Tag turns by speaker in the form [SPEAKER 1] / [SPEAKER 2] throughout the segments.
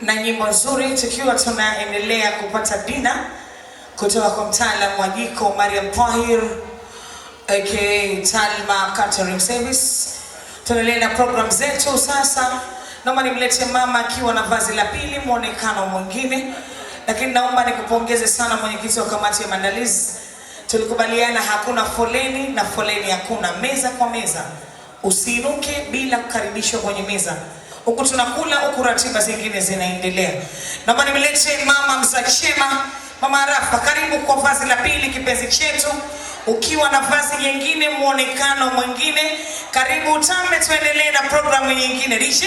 [SPEAKER 1] na nyimbo nzuri, tukiwa tunaendelea kupata dina kutoka kwa mtaalamu wa jiko Mariam Tahir aka Talma Catering Service. Tunaendelea na program zetu sasa. Naomba nimlete mama akiwa na vazi la pili, muonekano mwingine. Lakini naomba nikupongeze sana mwenyekiti wa kamati ya maandalizi. Tulikubaliana hakuna foleni na foleni hakuna, meza kwa meza. Usiinuke bila kukaribishwa kwenye meza. Huku tunakula, huku ratiba zingine zinaendelea. Naomba nimlete mama Mzachema, mama Rafa, karibu kwa vazi la pili kipenzi chetu. Ukiwa na vazi nyingine, muonekano mwingine, karibu utambe, tuendelee na programu nyingine. DJ,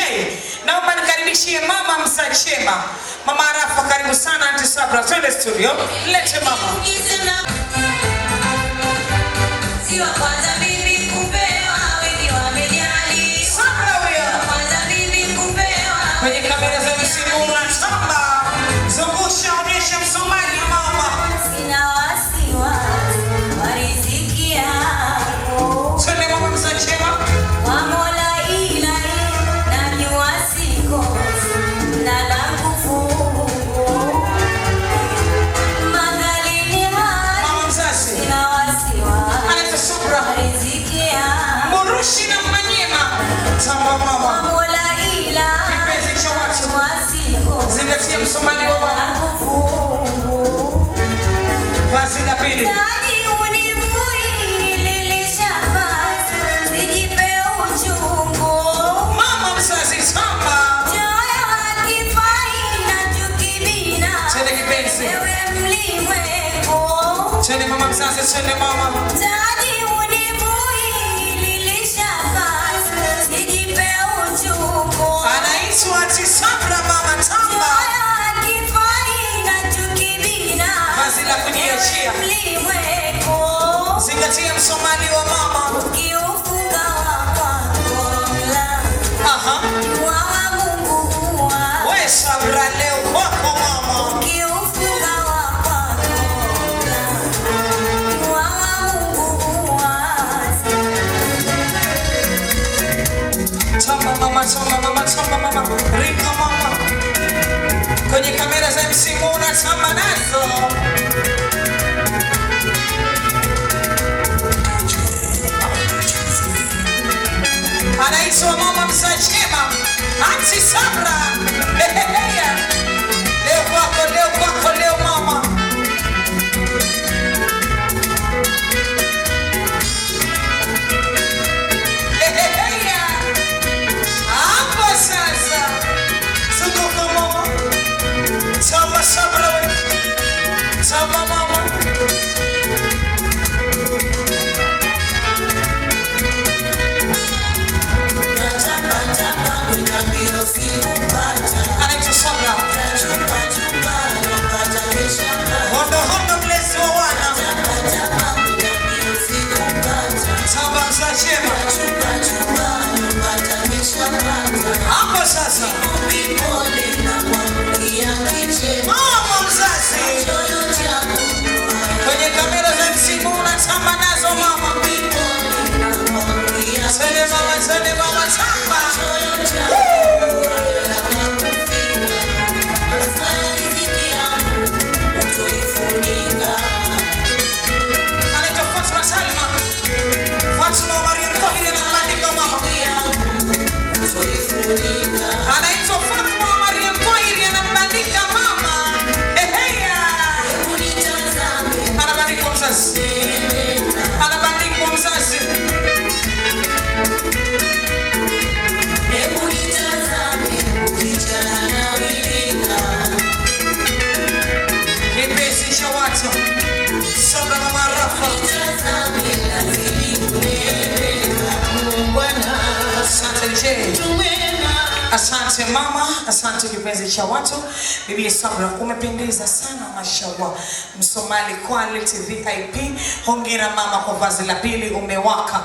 [SPEAKER 1] naomba nikaribishie mama Mzachema. Mama Rafa, karibu sana. Auntie Sabra, twende studio. Lete mama.
[SPEAKER 2] Siwa kwanza mimi kupewa, wengi wamejali.
[SPEAKER 1] Sabra huyo.
[SPEAKER 2] Kwanza mimi kupewa.
[SPEAKER 1] Kwenye kamera za msimu na tamba. Zungusha, onyesha msomaji mama.
[SPEAKER 2] Sina wasiwasi wa riziki yako.
[SPEAKER 1] Twende mama Mzachema.
[SPEAKER 2] Wa Mola ilahi najua sikosi na langu fungu. Magalini hai
[SPEAKER 1] Mama Mzazi.
[SPEAKER 2] sina wasiwasi
[SPEAKER 1] Anaitwa Sabra.
[SPEAKER 2] wa riziki yako.
[SPEAKER 1] Murushi na Manyema. Tamba
[SPEAKER 2] Wa
[SPEAKER 1] mama.
[SPEAKER 2] Mola ilahi
[SPEAKER 1] Kipenzi cha watu.
[SPEAKER 2] najua sikosi
[SPEAKER 1] Zingatia msomaji wa mama.
[SPEAKER 2] na langu fungu.
[SPEAKER 1] Vazi la pili. Mama Mzazi tamba. Twende kipenzi. Twende mama Mzazi, twende mama. Anaitwa Auntie Sabra mama tamba. Vazi la kujiachia. Zingatia msomaji wa mama. Aha. We Sabra leo kwako mama. Tamba mama, tamba mama, tamba mama. Rika mama. Kwenye kamera za msimu unatamba nazo. Anaitwa mama Mzachema, Auntie Sabra. Leo kwako, leo kwako, leo mama. Hapo sasa. Zunguka mama. Tamba Sabra we. Tamba mama. Anaitwa Sabra. Hondo hondo mlezi wa wana. Tamba Mzachema. Hapo sasa. Mama Mzazi. Kwenye kamera za msimu unatamba nazo mama. Twende mama, twende mama, tamba. Anaitwa Fatma Salma. Fatma Mariam Tahir anamandika mama. Anaitwa Fatma Mariam Tahir anamandika mama. Anabandika mzazi. Anabandika mzazi. Kipenzi cha watu. Sabra mama Rafa. Asante je. Asante mama, asante kipenzi cha watu. Bibi Sabra, umependeza sana mashallah. Msomali quality VIP. Hongera mama kwa vazi la pili, umewaka.